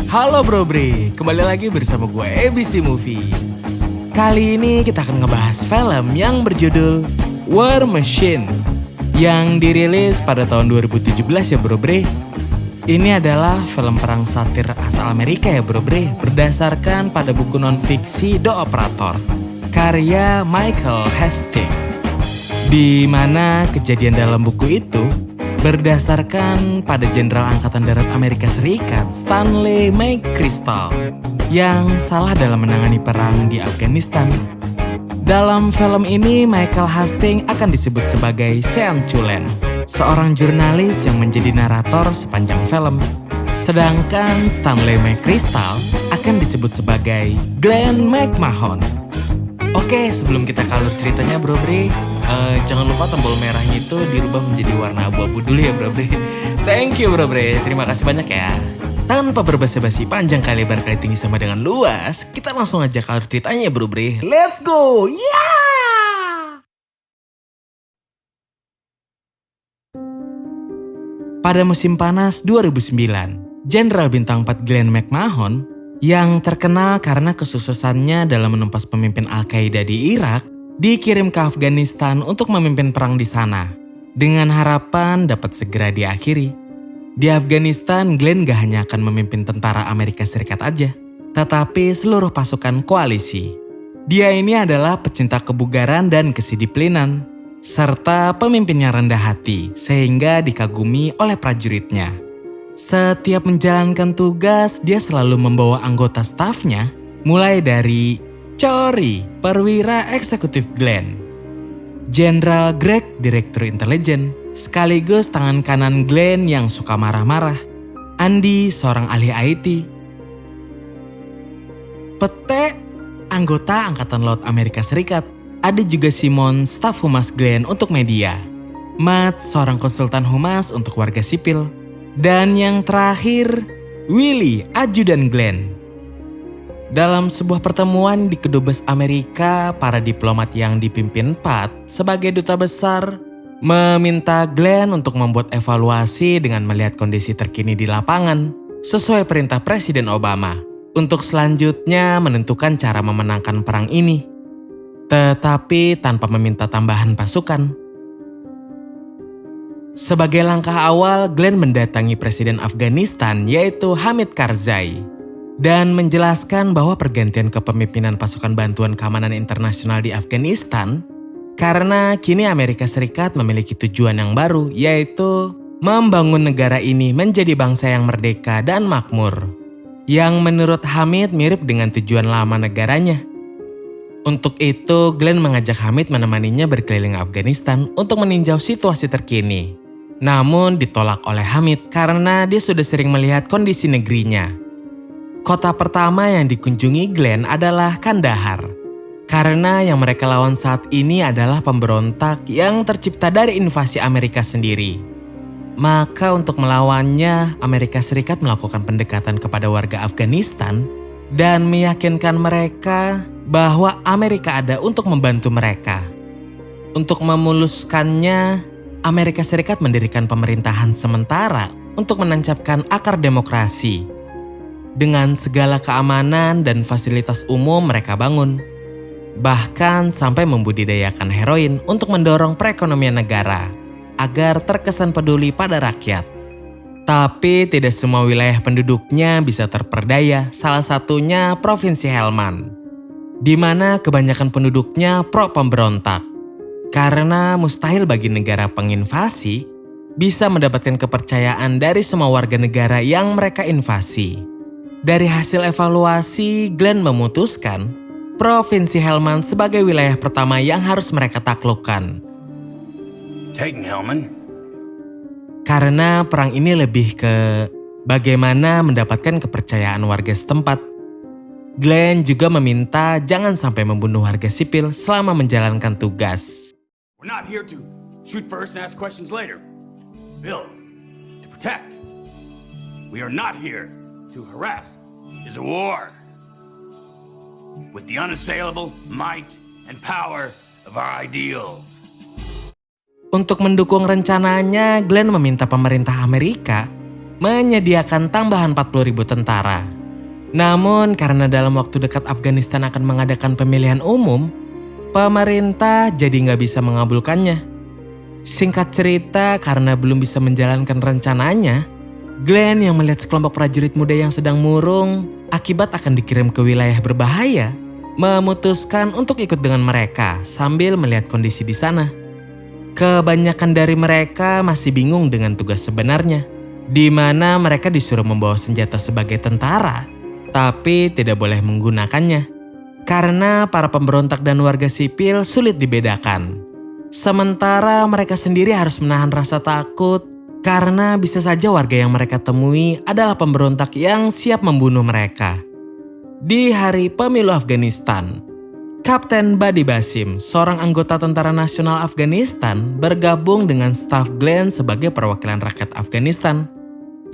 Halo Bro Bre, kembali lagi bersama gue ABC Movie. Kali ini kita akan ngebahas film yang berjudul War Machine yang dirilis pada tahun 2017 ya Bro Bre. Ini adalah film perang satir asal Amerika ya Bro Bre, berdasarkan pada buku non-fiksi The Operator, karya Michael Hastings. Di mana kejadian dalam buku itu berdasarkan pada Jenderal Angkatan Darat Amerika Serikat Stanley McChrystal yang salah dalam menangani perang di Afghanistan. Dalam film ini Michael Hastings akan disebut sebagai Sean Chulen, seorang jurnalis yang menjadi narator sepanjang film. Sedangkan Stanley McChrystal akan disebut sebagai Glenn McMahon. Oke, sebelum kita ke alur ceritanya Bro Bre, jangan lupa tombol merahnya itu dirubah menjadi warna abu-abu dulu ya Bro Bre. Thank you Bro Bre, terima kasih banyak ya. Tanpa berbasa-basi, panjang kali lebar kali tinggi sama dengan luas, kita langsung aja ke alur ceritanya Bro Bre. Let's go! Yeah! Pada musim panas 2009, Jenderal Bintang 4 Glenn McMahon yang terkenal karena kesuksesannya dalam menumpas pemimpin Al-Qaeda di Irak, dikirim ke Afghanistan untuk memimpin perang di sana, dengan harapan dapat segera diakhiri. Di Afghanistan, Glenn gak hanya akan memimpin tentara Amerika Serikat aja, tetapi seluruh pasukan koalisi. Dia ini adalah pecinta kebugaran dan kedisiplinan, serta pemimpinnya rendah hati sehingga dikagumi oleh prajuritnya. Setiap menjalankan tugas, dia selalu membawa anggota stafnya, mulai dari Cory, perwira eksekutif Glenn, Jenderal Greg, direktur intelijen, sekaligus tangan kanan Glenn yang suka marah-marah, Andy, seorang ahli IT, Pete, anggota Angkatan Laut Amerika Serikat, ada juga Simon, staf humas Glenn untuk media, Matt, seorang konsultan humas untuk warga sipil, dan yang terakhir, Willie, ajudan Glenn. Dalam sebuah pertemuan di Kedubes Amerika, para diplomat yang dipimpin Pat sebagai duta besar meminta Glenn untuk membuat evaluasi dengan melihat kondisi terkini di lapangan sesuai perintah Presiden Obama untuk selanjutnya menentukan cara memenangkan perang ini, tetapi tanpa meminta tambahan pasukan. Sebagai langkah awal, Glenn mendatangi Presiden Afghanistan yaitu Hamid Karzai dan menjelaskan bahwa pergantian kepemimpinan pasukan bantuan keamanan internasional di Afghanistan karena kini Amerika Serikat memiliki tujuan yang baru, yaitu membangun negara ini menjadi bangsa yang merdeka dan makmur, yang menurut Hamid mirip dengan tujuan lama negaranya. Untuk itu, Glenn mengajak Hamid menemaninya berkeliling Afghanistan untuk meninjau situasi terkini. Namun ditolak oleh Hamid karena dia sudah sering melihat kondisi negerinya. Kota pertama yang dikunjungi Glenn adalah Kandahar, karena yang mereka lawan saat ini adalah pemberontak yang tercipta dari invasi Amerika sendiri. Maka untuk melawannya, Amerika Serikat melakukan pendekatan kepada warga Afghanistan dan meyakinkan mereka bahwa Amerika ada untuk membantu mereka. Untuk memuluskannya, Amerika Serikat mendirikan pemerintahan sementara untuk menancapkan akar demokrasi. Dengan segala keamanan dan fasilitas umum mereka bangun. Bahkan sampai membudidayakan heroin untuk mendorong perekonomian negara agar terkesan peduli pada rakyat. Tapi tidak semua wilayah penduduknya bisa terperdaya, salah satunya Provinsi Helmand, di mana kebanyakan penduduknya pro pemberontak. Karena mustahil bagi negara penginvasi bisa mendapatkan kepercayaan dari semua warga negara yang mereka invasi. Dari hasil evaluasi, Glenn memutuskan Provinsi Helmand sebagai wilayah pertama yang harus mereka taklukkan. Taking Helmand. Karena perang ini lebih ke bagaimana mendapatkan kepercayaan warga setempat. Glenn juga meminta jangan sampai membunuh warga sipil selama menjalankan tugas. We're not here to shoot first and ask questions later. Build to protect. We are not here to harass. It's a war. With the unassailable might and power of our ideals. Untuk mendukung rencananya, Glenn meminta pemerintah Amerika menyediakan tambahan 40.000 tentara Namun karena dalam waktu dekat Afghanistan akan mengadakan pemilihan umum, pemerintah jadi nggak bisa mengabulkannya. Singkat cerita, karena belum bisa menjalankan rencananya, Glenn yang melihat sekelompok prajurit muda yang sedang murung akibat akan dikirim ke wilayah berbahaya, memutuskan untuk ikut dengan mereka sambil melihat kondisi di sana. Kebanyakan dari mereka masih bingung dengan tugas sebenarnya, di mana mereka disuruh membawa senjata sebagai tentara, tapi tidak boleh menggunakannya. Karena para pemberontak dan warga sipil sulit dibedakan. Sementara mereka sendiri harus menahan rasa takut karena bisa saja warga yang mereka temui adalah pemberontak yang siap membunuh mereka. Di hari pemilu Afghanistan, Kapten Badi Basim, seorang anggota Tentara Nasional Afghanistan, bergabung dengan staf Glenn sebagai perwakilan rakyat Afghanistan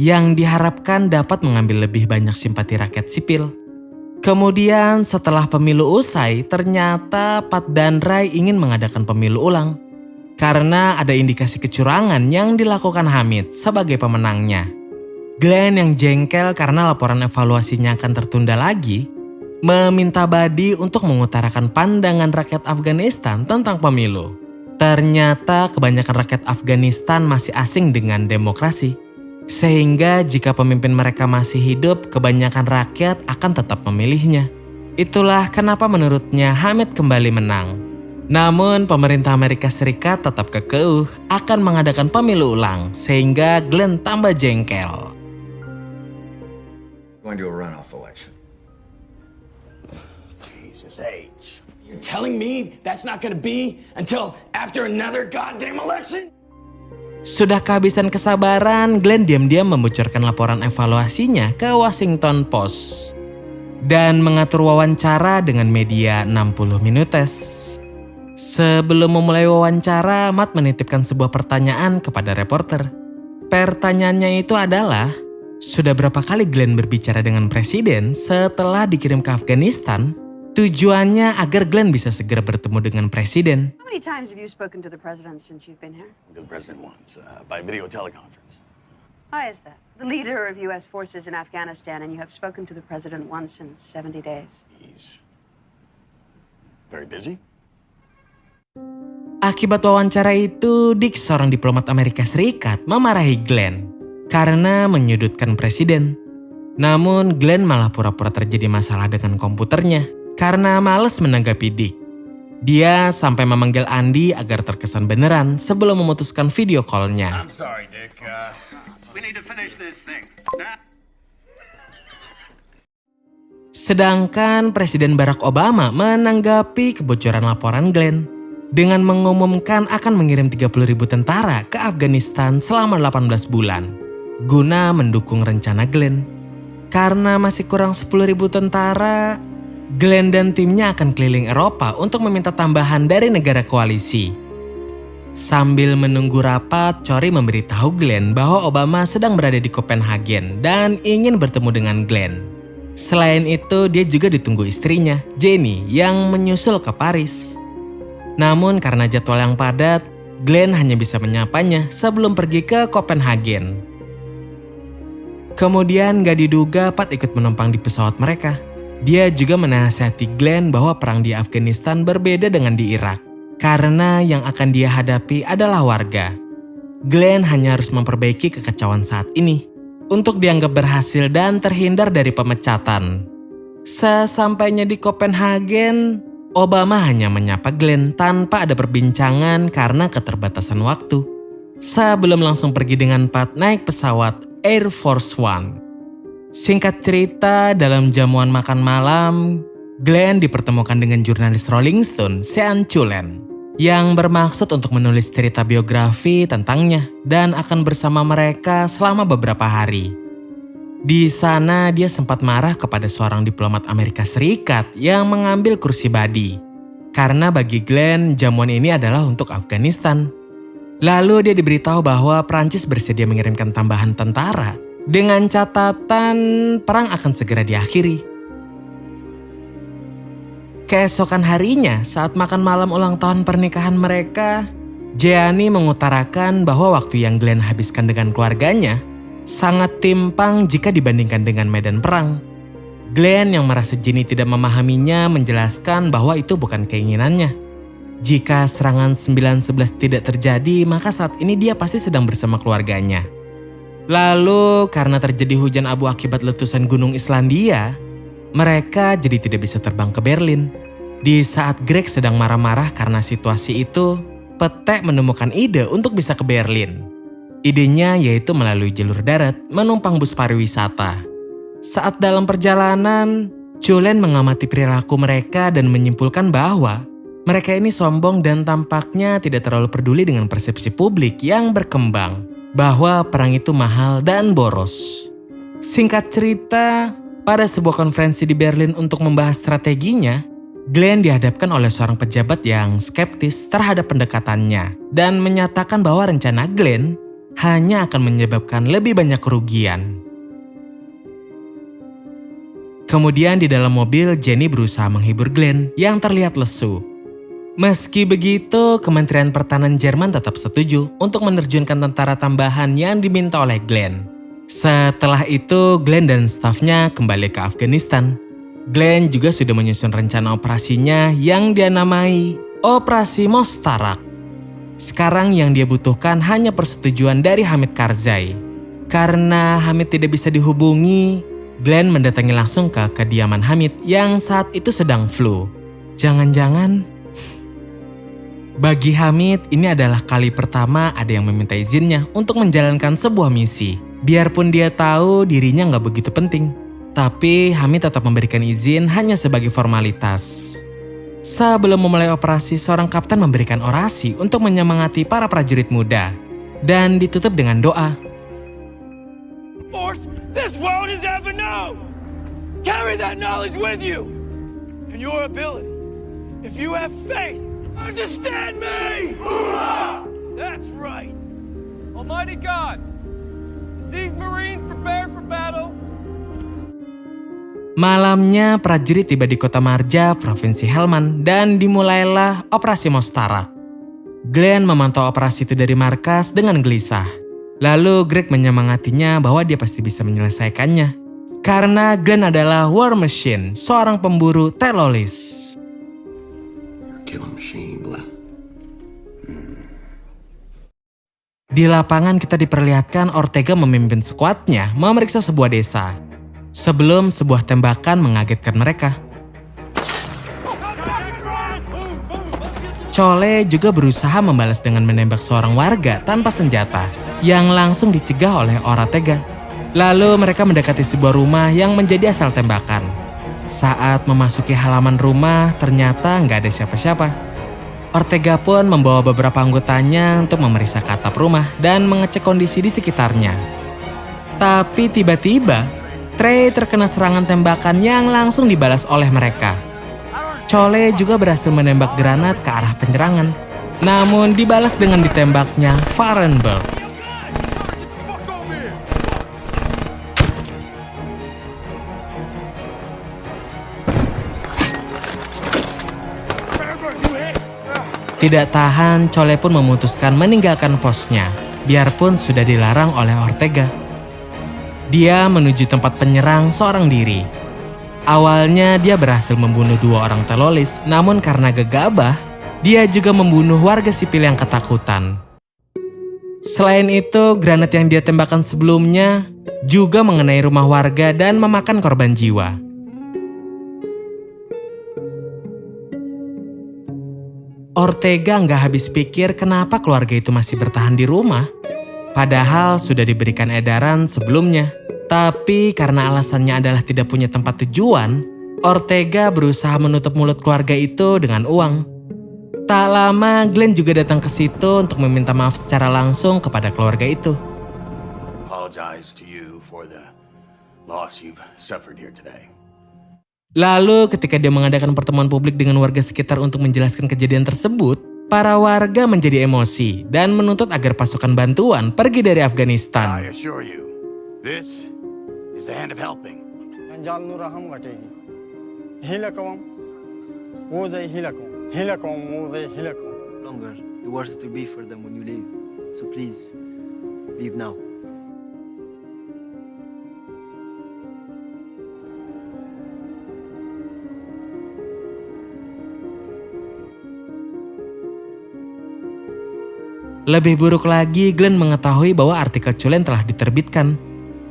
yang diharapkan dapat mengambil lebih banyak simpati rakyat sipil. Kemudian setelah pemilu usai, ternyata Pat dan Ray ingin mengadakan pemilu ulang karena ada indikasi kecurangan yang dilakukan Hamid sebagai pemenangnya. Glenn yang jengkel karena laporan evaluasinya akan tertunda lagi, meminta Badi untuk mengutarakan pandangan rakyat Afghanistan tentang pemilu. Ternyata kebanyakan rakyat Afghanistan masih asing dengan demokrasi. Sehingga jika pemimpin mereka masih hidup, kebanyakan rakyat akan tetap memilihnya. Itulah kenapa menurutnya Hamid kembali menang. Namun pemerintah Amerika Serikat tetap kekeh akan mengadakan pemilu ulang, sehingga Glenn tambah jengkel. Going to a runoff election. Jesus H. You're telling me that's not gonna be until after another goddamn election? Sudah kehabisan kesabaran, Glenn diam-diam membocorkan laporan evaluasinya ke Washington Post dan mengatur wawancara dengan media 60 minutes. Sebelum memulai wawancara, Matt menitipkan sebuah pertanyaan kepada reporter. Pertanyaannya itu adalah, sudah berapa kali Glenn berbicara dengan presiden setelah dikirim ke Afghanistan? Tujuannya agar Glenn bisa segera bertemu dengan presiden. How many times have you spoken to the president since you've been here? The president once, by video teleconference. Why is that? The leader of U.S. forces in Afghanistan, and you have spoken to the president once in 70 days. He's very busy. Akibat wawancara itu, Dick, seorang diplomat Amerika Serikat, memarahi Glenn karena menyudutkan presiden. Namun Glenn malah pura-pura terjadi masalah dengan komputernya karena malas menanggapi Dick. Dia sampai memanggil Andy agar terkesan beneran sebelum memutuskan video call-nya. I'm sorry, Dick. We need to finish this thing. Sedangkan Presiden Barack Obama menanggapi kebocoran laporan Glenn dengan mengumumkan akan mengirim 30.000 tentara ke Afghanistan selama 18 bulan guna mendukung rencana Glenn. Karena masih kurang 10.000 tentara, Glenn dan timnya akan keliling Eropa untuk meminta tambahan dari negara koalisi. Sambil menunggu rapat, Cory memberitahu Glenn bahwa Obama sedang berada di Copenhagen dan ingin bertemu dengan Glenn. Selain itu, dia juga ditunggu istrinya, Jenny, yang menyusul ke Paris. Namun karena jadwal yang padat, Glenn hanya bisa menyapanya sebelum pergi ke Copenhagen. Kemudian gak diduga Pat ikut menumpang di pesawat mereka. Dia juga menasihati Glenn bahwa perang di Afghanistan berbeda dengan di Irak, karena yang akan dia hadapi adalah warga. Glenn hanya harus memperbaiki kekacauan saat ini untuk dianggap berhasil dan terhindar dari pemecatan. Sesampainya di Copenhagen, Obama hanya menyapa Glenn tanpa ada perbincangan karena keterbatasan waktu. Sebelum langsung pergi dengan Pat naik pesawat Air Force One. Singkat cerita, dalam jamuan makan malam, Glenn dipertemukan dengan jurnalis Rolling Stone, Sean Cullen, yang bermaksud untuk menulis cerita biografi tentangnya dan akan bersama mereka selama beberapa hari. Di sana dia sempat marah kepada seorang diplomat Amerika Serikat yang mengambil kursi Badi. Karena bagi Glenn, jamuan ini adalah untuk Afghanistan. Lalu dia diberitahu bahwa Prancis bersedia mengirimkan tambahan tentara dengan catatan perang akan segera diakhiri. Keesokan harinya, saat makan malam ulang tahun pernikahan mereka, Jeannie mengutarakan bahwa waktu yang Glenn habiskan dengan keluarganya sangat timpang jika dibandingkan dengan medan perang. Glenn yang merasa Jenny tidak memahaminya menjelaskan bahwa itu bukan keinginannya. Jika serangan 9/11 tidak terjadi, maka saat ini dia pasti sedang bersama keluarganya. Lalu karena terjadi hujan abu akibat letusan gunung Islandia, mereka jadi tidak bisa terbang ke Berlin. Di saat Greg sedang marah-marah karena situasi itu, Petek menemukan ide untuk bisa ke Berlin. Idenya yaitu melalui jalur darat menumpang bus pariwisata. Saat dalam perjalanan, Julian mengamati perilaku mereka dan menyimpulkan bahwa mereka ini sombong dan tampaknya tidak terlalu peduli dengan persepsi publik yang berkembang bahwa perang itu mahal dan boros. Singkat cerita, pada sebuah konferensi di Berlin untuk membahas strateginya, Glenn dihadapkan oleh seorang pejabat yang skeptis terhadap pendekatannya dan menyatakan bahwa rencana Glenn hanya akan menyebabkan lebih banyak kerugian. Kemudian di dalam mobil, Jenny berusaha menghibur Glenn yang terlihat lesu. Meski begitu, Kementerian Pertahanan Jerman tetap setuju untuk menerjunkan tentara tambahan yang diminta oleh Glenn. Setelah itu, Glenn dan stafnya kembali ke Afghanistan. Glenn juga sudah menyusun rencana operasinya yang dia namai Operasi Mostarak. Sekarang yang dia butuhkan hanya persetujuan dari Hamid Karzai. Karena Hamid tidak bisa dihubungi, Glenn mendatangi langsung ke kediaman Hamid yang saat itu sedang flu. Jangan-jangan... Bagi Hamid, ini adalah kali pertama ada yang meminta izinnya untuk menjalankan sebuah misi. Biarpun dia tahu dirinya nggak begitu penting. Tapi Hamid tetap memberikan izin hanya sebagai formalitas. Sebelum memulai operasi, seorang kapten memberikan orasi untuk menyemangati para prajurit muda. Dan ditutup dengan doa. Force this world has ever known. Carry that knowledge with you. And your ability. If you have faith, understand me! That's right. Almighty God, is these Marines prepared for battle? Malamnya, prajurit tiba di kota Marja, Provinsi Helmand, dan dimulailah Operasi Mostarak. Glenn memantau operasi itu dari markas dengan gelisah. Lalu Greg menyemangatinya bahwa dia pasti bisa menyelesaikannya. Karena Glenn adalah war machine, seorang pemburu teroris. Di lapangan kita diperlihatkan Ortega memimpin skuadnya memeriksa sebuah desa. Sebelum sebuah tembakan mengagetkan mereka. Chole juga berusaha membalas dengan menembak seorang warga tanpa senjata yang langsung dicegah oleh Ortega. Lalu mereka mendekati sebuah rumah yang menjadi asal tembakan. Saat memasuki halaman rumah, ternyata nggak ada siapa-siapa. Ortega pun membawa beberapa anggotanya untuk memeriksa ke atap rumah dan mengecek kondisi di sekitarnya. Tapi tiba-tiba, Trey terkena serangan tembakan yang langsung dibalas oleh mereka. Chole juga berhasil menembak granat ke arah penyerangan, namun dibalas dengan ditembaknya Varenberg. Tidak tahan, Chole pun memutuskan meninggalkan posnya, biarpun sudah dilarang oleh Ortega. Dia menuju tempat penyerang seorang diri. Awalnya dia berhasil membunuh 2 orang teroris, namun karena gegabah, dia juga membunuh warga sipil yang ketakutan. Selain itu, granat yang dia tembakkan sebelumnya juga mengenai rumah warga dan memakan korban jiwa. Ortega nggak habis pikir kenapa keluarga itu masih bertahan di rumah. Padahal sudah diberikan edaran sebelumnya. Tapi karena alasannya adalah tidak punya tempat tujuan, Ortega berusaha menutup mulut keluarga itu dengan uang. Tak lama, Glenn juga datang ke situ untuk meminta maaf secara langsung kepada keluarga itu. Apologize to you for the loss you've suffered here today. Lalu ketika dia mengadakan pertemuan publik dengan warga sekitar untuk menjelaskan kejadian tersebut, para warga menjadi emosi dan menuntut agar pasukan bantuan pergi dari Afghanistan. I assure you, this is the hand of helping. Longer. The worse it will be for them when you leave. So please, leave now. Lebih buruk lagi, Glenn mengetahui bahwa artikel Cullen telah diterbitkan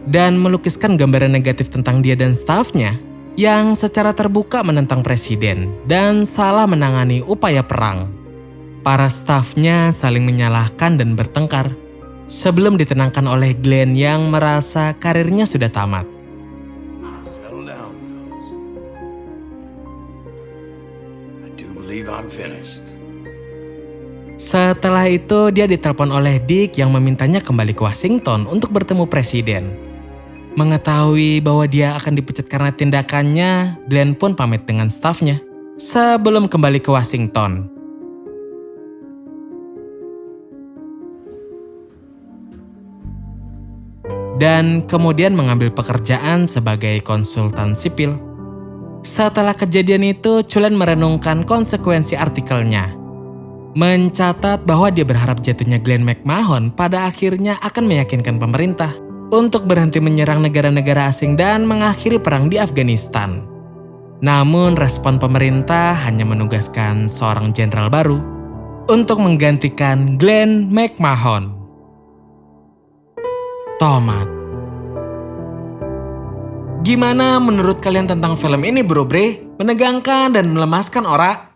dan melukiskan gambaran negatif tentang dia dan stafnya yang secara terbuka menentang presiden dan salah menangani upaya perang. Para stafnya saling menyalahkan dan bertengkar sebelum ditenangkan oleh Glenn yang merasa karirnya sudah tamat. Settle down, fellas. I do believe I'm finished. Setelah itu dia ditelepon oleh Dick yang memintanya kembali ke Washington untuk bertemu presiden. Mengetahui bahwa dia akan dipecat karena tindakannya, Glenn pun pamit dengan stafnya sebelum kembali ke Washington. Dan kemudian mengambil pekerjaan sebagai konsultan sipil. Setelah kejadian itu, Cullen merenungkan konsekuensi artikelnya. Mencatat bahwa dia berharap jatuhnya Glenn McMahon pada akhirnya akan meyakinkan pemerintah untuk berhenti menyerang negara-negara asing dan mengakhiri perang di Afghanistan. Namun respon pemerintah hanya menugaskan seorang jenderal baru untuk menggantikan Glenn McMahon. Tomat. Gimana menurut kalian tentang film ini, Bro Bre? Menegangkan dan melemaskan, ora?